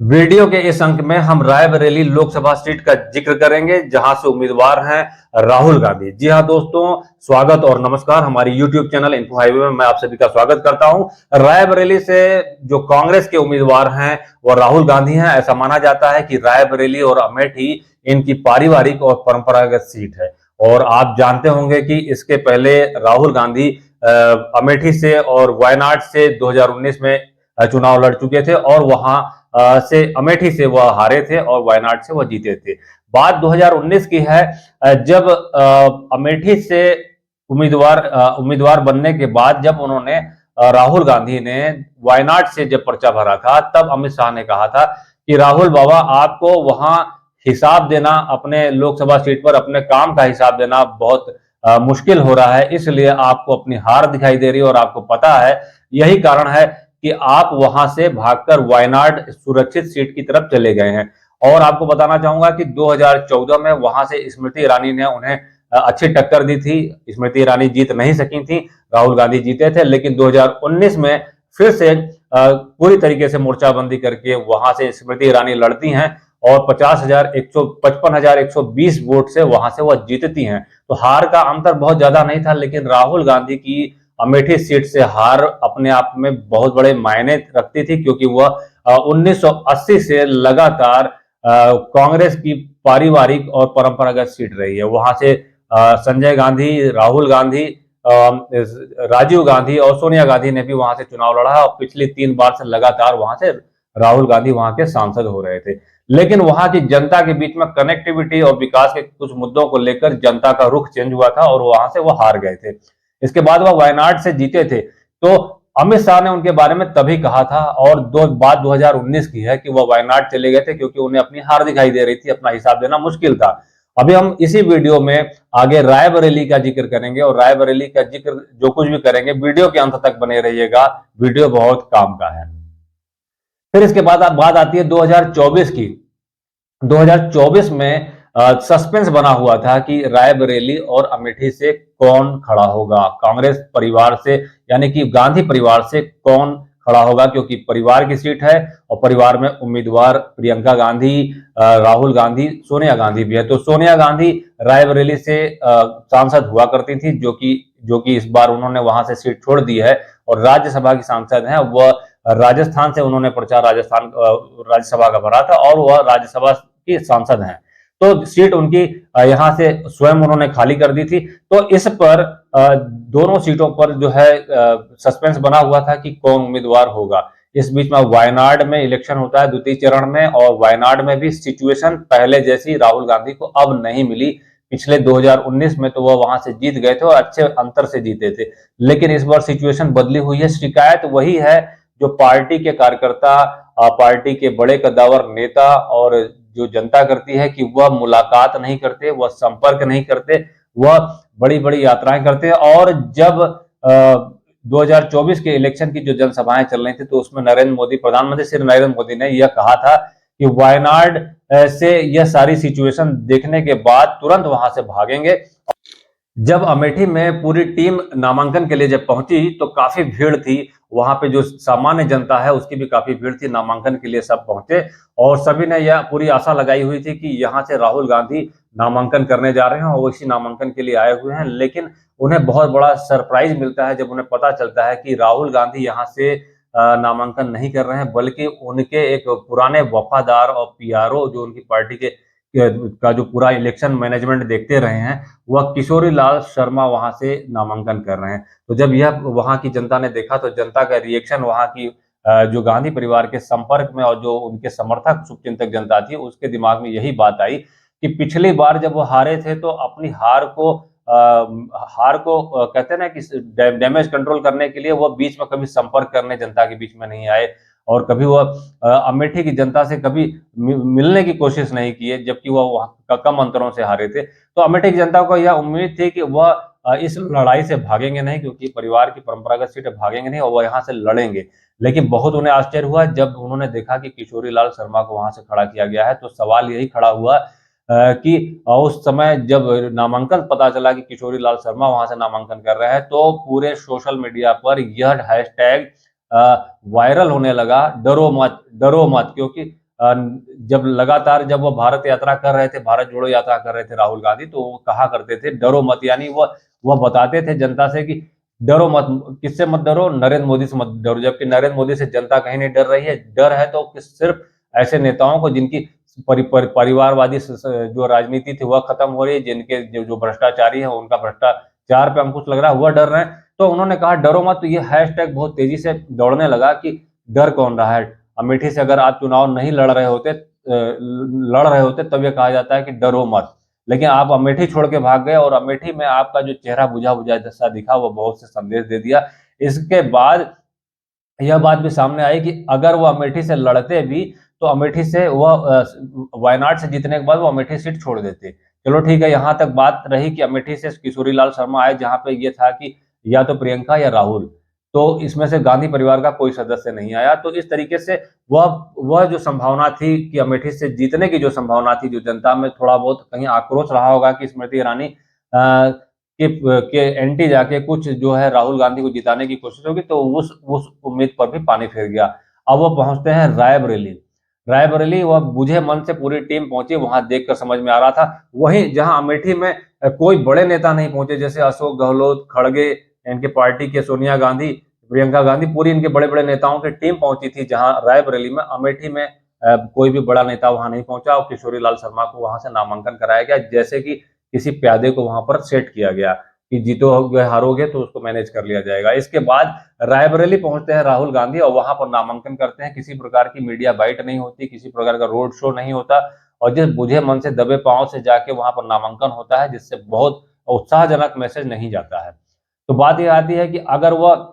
Video के इस अंक में हम रायबरेली लोकसभा सीट का जिक्र करेंगे, जहां से उम्मीदवार हैं राहुल गांधी। जी हां दोस्तों, स्वागत और नमस्कार। हमारी यूट्यूब चैनल इन्फो हाईवे में मैं आप सभी का स्वागत करता हूं। रायबरेली से जो कांग्रेस के उम्मीदवार हैं वो राहुल गांधी हैं। ऐसा माना जाता है कि रायबरेली और अमेठी इनकी पारिवारिक और परंपरागत सीट है। और आप जानते होंगे कि इसके पहले राहुल गांधी अमेठी से और वायनाड से 2019 में चुनाव लड़ चुके थे और वहां से अमेठी से वह हारे थे और वायनाड से वह जीते थे। बात 2019 की है, जब अमेठी से उम्मीदवार बनने के बाद जब उन्होंने राहुल गांधी ने वायनाड से जब पर्चा भरा था, तब अमित शाह ने कहा था कि राहुल बाबा, आपको वहां हिसाब देना, अपने लोकसभा सीट पर अपने काम का हिसाब देना बहुत मुश्किल हो रहा है, इसलिए आपको अपनी हार दिखाई दे रही है और आपको पता है, यही कारण है कि आप वहां से भागकर वायनाड सुरक्षित सीट की तरफ चले गए हैं। और आपको बताना चाहूंगा कि 2014 में वहां से स्मृति ईरानी ने उन्हें अच्छी टक्कर दी थी। स्मृति ईरानी जीत नहीं सकी थी, राहुल गांधी जीते थे, लेकिन 2019 में फिर से पूरी तरीके से मोर्चाबंदी करके वहां से स्मृति ईरानी लड़ती हैं और 55,120 वोट से वहां से वह जीतती हैं। तो हार का अंतर बहुत ज्यादा नहीं था, लेकिन राहुल गांधी की अमेठी सीट से हार अपने आप में बहुत बड़े मायने रखती थी, क्योंकि वह 1980 से लगातार कांग्रेस की पारिवारिक और परंपरागत सीट रही है। वहां से संजय गांधी, राहुल गांधी, राजीव गांधी और सोनिया गांधी ने भी वहां से चुनाव लड़ा है और पिछली 3 बार से लगातार वहां से राहुल गांधी वहां के सांसद हो रहे थे। लेकिन वहां की जनता के बीच में कनेक्टिविटी और विकास के कुछ मुद्दों को लेकर जनता का रुख चेंज हुआ था और वहां से वो हार गए थे। इसके बाद वह वायनाड से जीते थे। तो अमित शाह ने उनके बारे में तभी कहा था, और बात 2019 की है, कि वह वायनाड चले गए थे क्योंकि उन्हें अपनी हार दिखाई दे रही थी, अपना हिसाब देना मुश्किल था। अभी हम इसी वीडियो में आगे रायबरेली का जिक्र करेंगे और रायबरेली का जिक्र जो कुछ भी करेंगे, वीडियो के अंत तक बने रहिएगा, वीडियो बहुत काम का है। फिर इसके बाद बात आती है 2024 की। 2024 में सस्पेंस बना हुआ था कि रायबरेली और अमेठी से कौन खड़ा होगा, कांग्रेस परिवार से यानी कि गांधी परिवार से कौन खड़ा होगा, क्योंकि परिवार की सीट है और परिवार में उम्मीदवार प्रियंका गांधी, राहुल गांधी, सोनिया गांधी भी है। तो सोनिया गांधी रायबरेली से सांसद हुआ करती थी, जो कि इस बार उन्होंने वहां से सीट छोड़ दी है और राज्यसभा की सांसद हैं। वह राजस्थान से उन्होंने प्रचार राज्यसभा का भरा था और वह राज्यसभा की सांसद हैं। तो सीट उनकी यहां से स्वयं उन्होंने खाली कर दी थी। तो इस पर दोनों सीटों पर जो है सस्पेंस बना हुआ था कि कौन उम्मीदवार होगा। इस बीच में वायनाड में इलेक्शन होता है द्वितीय चरण में, और वायनाड में भी सिचुएशन पहले जैसी राहुल गांधी को अब नहीं मिली। पिछले 2019 में तो वह वहां से जीत गए थे और अच्छे अंतर से जीते थे, लेकिन इस बार सिचुएशन बदली हुई है। शिकायत वही है जो पार्टी के कार्यकर्ता, पार्टी के बड़े कद्दावर नेता और जो जनता करती है, कि वह मुलाकात नहीं करते, वह संपर्क नहीं करते, वह बड़ी बड़ी यात्राएं करते हैं। और जब 2024 के इलेक्शन की जो जनसभाएं चल रही थी, तो उसमें प्रधानमंत्री श्री नरेंद्र मोदी ने यह कहा था कि वायनाड से यह सारी सिचुएशन देखने के बाद तुरंत वहां से भागेंगे। जब अमेठी में पूरी टीम नामांकन के लिए जब पहुंची तो काफी भीड़ थी वहां पे, जो सामान्य जनता है उसकी भी काफी भीड़ थी। नामांकन के लिए सब पहुंचे और सभी ने यह पूरी आशा लगाई हुई थी कि यहाँ से राहुल गांधी नामांकन करने जा रहे हैं और वो इसी नामांकन के लिए आए हुए हैं। लेकिन उन्हें बहुत बड़ा सरप्राइज मिलता है जब उन्हें पता चलता है कि राहुल गांधी यहाँ से नामांकन नहीं कर रहे हैं, बल्कि उनके एक पुराने वफादार और पीआरओ, जो उनकी पार्टी के का जो पूरा इलेक्शन मैनेजमेंट देखते रहे हैं, वह किशोरी लाल शर्मा वहां से नामांकन कर रहे हैं। तो जब यह वहां की जनता ने देखा, तो जनता का रिएक्शन, वहां की जो गांधी परिवार के संपर्क में और जो उनके समर्थक शुभचिंतक जनता थी, उसके दिमाग में यही बात आई कि पिछली बार जब वो हारे थे तो अपनी हार को कहते हैं ना कि डैमेज कंट्रोल करने के लिए वो बीच में कभी संपर्क करने जनता के बीच में नहीं आए और कभी वह अमेठी की जनता से कभी मिलने की कोशिश नहीं की है, जबकि वह कम अंतरों से हारे थे। तो अमेठी की जनता को यह उम्मीद थी कि वह इस लड़ाई से भागेंगे नहीं, क्योंकि परिवार की परंपरागत सीटें भागेंगे नहीं और वह यहाँ से लड़ेंगे। लेकिन बहुत उन्हें आश्चर्य हुआ जब उन्होंने देखा कि किशोरी लाल शर्मा को वहां से खड़ा किया गया है। तो सवाल यही खड़ा हुआ कि उस समय जब नामांकन पता चला कि किशोरी लाल शर्मा वहां से नामांकन कर रहे हैं, तो पूरे सोशल मीडिया पर यह हैशटैग वायरल होने लगा, डरो मत, डरो मत, क्योंकि जब लगातार जब वो भारत यात्रा कर रहे थे, भारत जोड़ो यात्रा कर रहे थे राहुल गांधी, तो वो कहा करते थे डरो मत, यानी वह बताते थे जनता से कि डरो मत। किससे मत डरो? नरेंद्र मोदी से मत डरो। जबकि नरेंद्र मोदी से जनता कहीं नहीं डर रही है। डर है तो सिर्फ ऐसे नेताओं को जिनकी परिवारवादी जो राजनीति थी वह खत्म हो रही है, जिनके जो भ्रष्टाचारी है उनका भ्रष्टाचार पे अंकुश लग रहा है, वह डर रहे हैं। तो उन्होंने कहा डरो मत। तो ये हैशटैग बहुत तेजी से दौड़ने लगा कि डर कौन रहा है। अमेठी से अगर आप चुनाव नहीं लड़ रहे होते तब यह कहा जाता है कि डरो मत। लेकिन आप अमेठी छोड़ के भाग गए और अमेठी में आपका जो चेहरा बुझा बुझा सा दिखा वो बहुत से संदेश दे दिया। इसके बाद यह बात भी सामने आई कि अगर वो अमेठी से लड़ते भी तो अमेठी से वह वायनाड से जीतने के बाद वो अमेठी सीट छोड़ देते। चलो ठीक है, यहां तक बात रही कि अमेठी से किशोरी लाल शर्मा आए, जहां पे ये था कि या तो प्रियंका या राहुल, तो इसमें से गांधी परिवार का कोई सदस्य नहीं आया। तो इस तरीके से वह जो संभावना थी कि अमेठी से जीतने की जो संभावना थी, जो जनता में थोड़ा बहुत कहीं आक्रोश रहा होगा कि स्मृति ईरानी के एंटी जाके कुछ जो है राहुल गांधी को जिताने की कोशिश होगी, तो उस उम्मीद पर भी पानी फिर गया। अब वो पहुंचते हैं रायबरेली। रायबरेली वह बुझे मन से पूरी टीम पहुंची, वहां देखकर समझ में आ रहा था। वहीं जहां अमेठी में कोई बड़े नेता नहीं पहुंचे, जैसे अशोक गहलोत, खड़गे, इनके पार्टी के सोनिया गांधी, प्रियंका गांधी, पूरी इनके बड़े बड़े नेताओं की टीम पहुंची थी जहां रायबरेली में। अमेठी में कोई भी बड़ा नेता वहां नहीं पहुंचा और किशोरी लाल शर्मा को वहां से नामांकन कराया गया, जैसे कि किसी प्यादे को वहां पर सेट किया गया कि जीतोगे हारोगे तो उसको मैनेज कर लिया जाएगा। इसके बाद रायबरेली पहुंचते हैं राहुल गांधी और वहां पर नामांकन करते हैं। किसी प्रकार की मीडिया बाइट नहीं होती, किसी प्रकार का रोड शो नहीं होता, और जिस बुझे मन से दबे पांव से जाके वहां पर नामांकन होता है, जिससे बहुत उत्साहजनक मैसेज नहीं जाता है। तो बात यह आती है कि अगर वह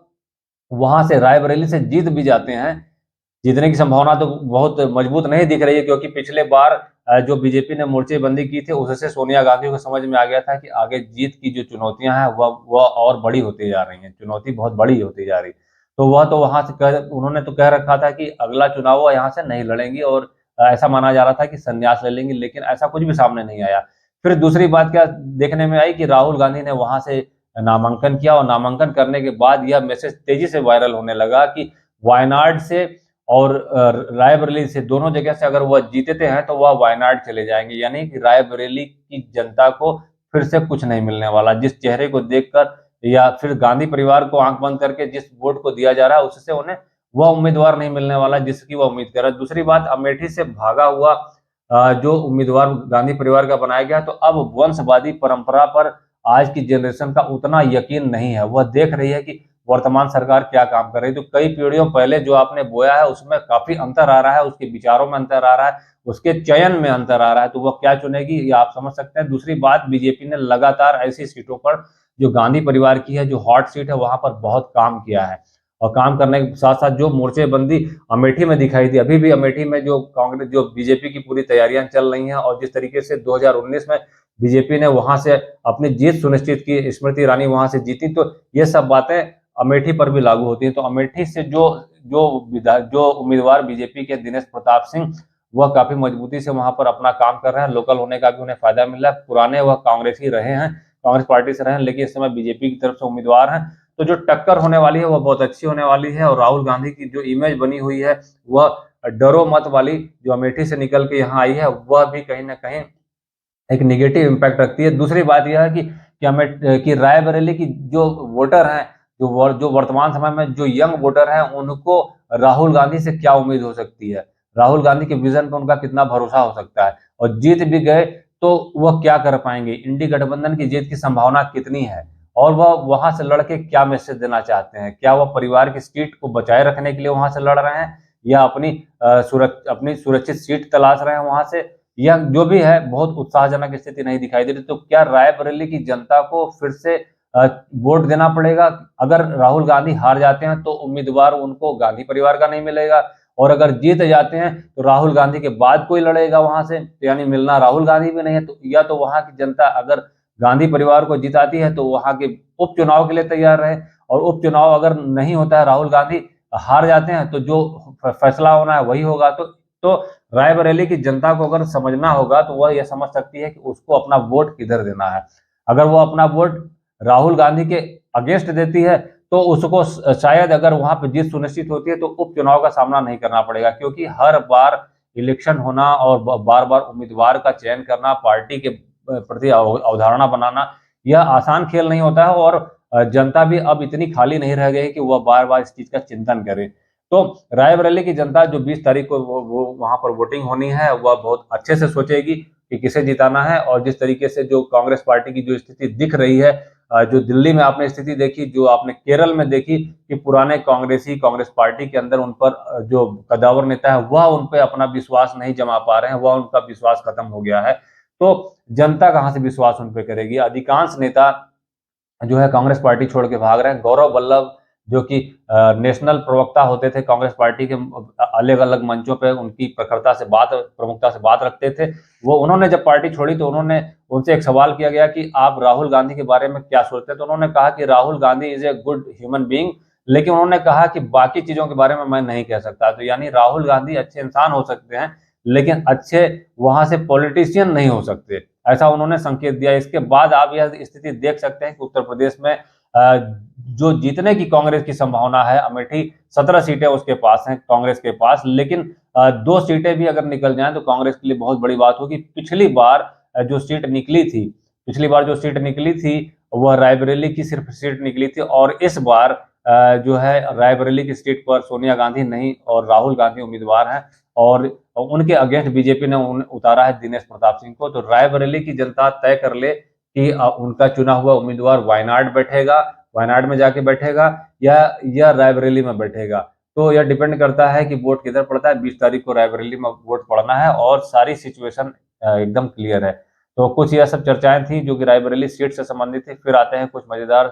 वहां से रायबरेली से जीत भी जाते हैं, जीतने की संभावना तो बहुत मजबूत नहीं दिख रही है, क्योंकि पिछले बार जो बीजेपी ने मोर्चेबंदी की थी उससे सोनिया गांधी को समझ में आ गया था कि आगे जीत की जो चुनौतियां हैं वह और बड़ी होती जा रही हैं, चुनौती बहुत बड़ी होती जा रही। तो वह तो वहां से उन्होंने तो कह रखा था कि अगला चुनाव वह यहाँ से नहीं लड़ेंगी, और ऐसा माना जा रहा था कि संन्यास ले लेंगी, लेकिन ऐसा कुछ भी सामने नहीं आया। फिर दूसरी बात क्या देखने में आई कि राहुल गांधी ने वहां से नामांकन किया, और नामांकन करने के बाद यह मैसेज तेजी से वायरल होने लगा कि वायनाड से और रायबरेली से, दोनों जगह से अगर वह जीतते हैं तो वह वायनाड चले जाएंगे, यानी कि रायबरेली की जनता को फिर से कुछ नहीं मिलने वाला। जिस चेहरे को देखकर या फिर गांधी परिवार को आंख बंद करके जिस वोट को दिया जा रहा है, उससे उन्हें वह उम्मीदवार नहीं मिलने वाला जिसकी वह उम्मीद कर रहा है। दूसरी बात, अमेठी से भागा हुआ जो उम्मीदवार गांधी परिवार का बनाया गया, तो अब वंशवादी परंपरा पर आज की जनरेशन का उतना यकीन नहीं है। वह देख रही है कि वर्तमान सरकार क्या काम कर रही है। तो कई पीढ़ियों पहले जो आपने बोया है उसमें काफी अंतर आ रहा है, उसके विचारों में अंतर आ रहा है, उसके चयन में अंतर आ रहा है, तो वह क्या चुनेगी ये आप समझ सकते हैं। दूसरी बात, बीजेपी ने लगातार ऐसी सीटों पर जो गांधी परिवार की है, जो हॉट सीट है, वहां पर बहुत काम किया है, और काम करने के साथ साथ जो मोर्चेबंदी अमेठी में दिखाई दी, अभी भी अमेठी में जो कांग्रेस जो बीजेपी की पूरी तैयारियां चल रही हैं, और जिस तरीके से 2019 में बीजेपी ने वहां से अपनी जीत सुनिश्चित की, स्मृति ईरानी वहां से जीती, तो ये सब बातें अमेठी पर भी लागू होती है। तो अमेठी से जो उम्मीदवार बीजेपी के दिनेश प्रताप सिंह, वह काफी मजबूती से वहां पर अपना काम कर रहे हैं। लोकल होने का भी उन्हें फायदा मिल रहा है। पुराने वह कांग्रेसी रहे हैं, कांग्रेस पार्टी से रहे हैं, लेकिन इस समय बीजेपी की तरफ से उम्मीदवार हैं। तो जो टक्कर होने वाली है वह बहुत अच्छी होने वाली है, और राहुल गांधी की जो इमेज बनी हुई है वह डरो मत वाली, जो अमेठी से निकल के यहाँ आई है, वह भी कहीं ना कहीं एक निगेटिव इम्पैक्ट रखती है। दूसरी बात यह है कि रायबरेली की जो वोटर हैं, जो वर्तमान समय में जो यंग वोटर हैं, उनको राहुल गांधी से क्या उम्मीद हो सकती है, राहुल गांधी के विजन पर उनका कितना भरोसा हो सकता है, और जीत भी गए तो वह क्या कर पाएंगे, इंडी गठबंधन की जीत की संभावना कितनी है, और वह वहां से लड़के क्या मैसेज देना चाहते हैं। क्या वह परिवार की सीट को बचाए रखने के लिए वहां से लड़ रहे हैं, या अपनी सुरक्षित सीट तलाश रहे हैं वहां से, या जो भी है, बहुत उत्साहजनक स्थिति नहीं दिखाई दे रही। तो क्या रायबरेली की जनता को फिर से वोट देना पड़ेगा? अगर राहुल गांधी हार जाते हैं तो उम्मीदवार उनको गांधी परिवार का नहीं मिलेगा, और अगर जीत जाते हैं तो राहुल गांधी के बाद कोई लड़ेगा वहां से, तो यानी मिलना राहुल गांधी भी नहीं है। तो या तो वहां की जनता अगर गांधी परिवार को जिताती है तो वहां के उपचुनाव के लिए तैयार रहे, और उपचुनाव अगर नहीं होता है, राहुल गांधी हार जाते हैं, तो जो फैसला होना है वही होगा। तो रायबरेली की जनता को अगर समझना होगा तो वह यह समझ सकती है कि उसको अपना वोट किधर देना है। अगर वो अपना वोट राहुल गांधी के अगेंस्ट देती है तो उसको शायद, अगर वहां पर जीत सुनिश्चित होती है, तो उपचुनाव का सामना नहीं करना पड़ेगा, क्योंकि हर बार इलेक्शन होना और बार बार उम्मीदवार का चयन करना, पार्टी के प्रति अवधारणा बनाना, यह आसान खेल नहीं होता है। और जनता भी अब इतनी खाली नहीं रह गई है कि वह बार बार इस चीज का चिंतन करे। तो रायबरेली की जनता जो 20 तारीख को वो वहां पर वोटिंग होनी है, वह बहुत अच्छे से सोचेगी कि किसे जिताना है। और जिस तरीके से जो कांग्रेस पार्टी की जो स्थिति दिख रही है, जो दिल्ली में आपने स्थिति देखी, जो आपने केरल में देखी कि पुराने कांग्रेसी कांग्रेस पार्टी के अंदर उन पर जो कदावर नेता है वह उन पर अपना विश्वास नहीं जमा पा रहे हैं, वह उनका विश्वास खत्म हो गया है। तो जनता कहां से विश्वास उन पर करेगी? अधिकांश नेता जो है कांग्रेस पार्टी छोड़ के भाग रहे हैं। गौरव वल्लभ जो कि नेशनल प्रवक्ता होते थे कांग्रेस पार्टी के, अलग अलग मंचों पे उनकी प्रमुखता से बात रखते थे, वो उन्होंने जब पार्टी छोड़ी तो उन्होंने उनसे एक सवाल किया गया कि आप राहुल गांधी के बारे में क्या सोचते हैं, तो उन्होंने कहा कि Rahul Gandhi is a good human being, लेकिन उन्होंने कहा कि बाकी चीजों के बारे में मैं नहीं कह सकता। तो यानी राहुल गांधी अच्छे इंसान हो सकते हैं, लेकिन अच्छे वहां से पॉलिटिशियन नहीं हो सकते, ऐसा उन्होंने संकेत दिया। इसके बाद आप यह स्थिति देख सकते हैं कि उत्तर प्रदेश में जो जीतने की कांग्रेस की संभावना है, अमेठी 17 सीटें उसके पास हैं कांग्रेस के पास, लेकिन 2 सीटें भी अगर निकल जाएं तो कांग्रेस के लिए बहुत बड़ी बात होगी। पिछली बार जो सीट निकली थी वह रायबरेली की सिर्फ सीट निकली थी, और इस बार जो है रायबरेली की सीट पर सोनिया गांधी नहीं और राहुल गांधी उम्मीदवार हैं, और उनके अगेंस्ट बीजेपी ने उतारा है दिनेश प्रताप सिंह को। तो रायबरेली की जनता तय कर ले कि उनका चुना हुआ उम्मीदवार वायनाड में जाके बैठेगा या रायबरेली में बैठेगा। तो यह डिपेंड करता है कि वोट किधर पड़ता है। 20 तारीख को रायबरेली में वोट पड़ना है और सारी सिचुएशन एकदम क्लियर है। तो कुछ यह सब चर्चाएं थी जो कि रायबरेली सीट से संबंधित थी। फिर आते हैं कुछ मजेदार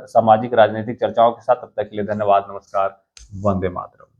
सामाजिक राजनीतिक चर्चाओं के साथ। तब तक के लिए धन्यवाद, नमस्कार, वंदे मातरम।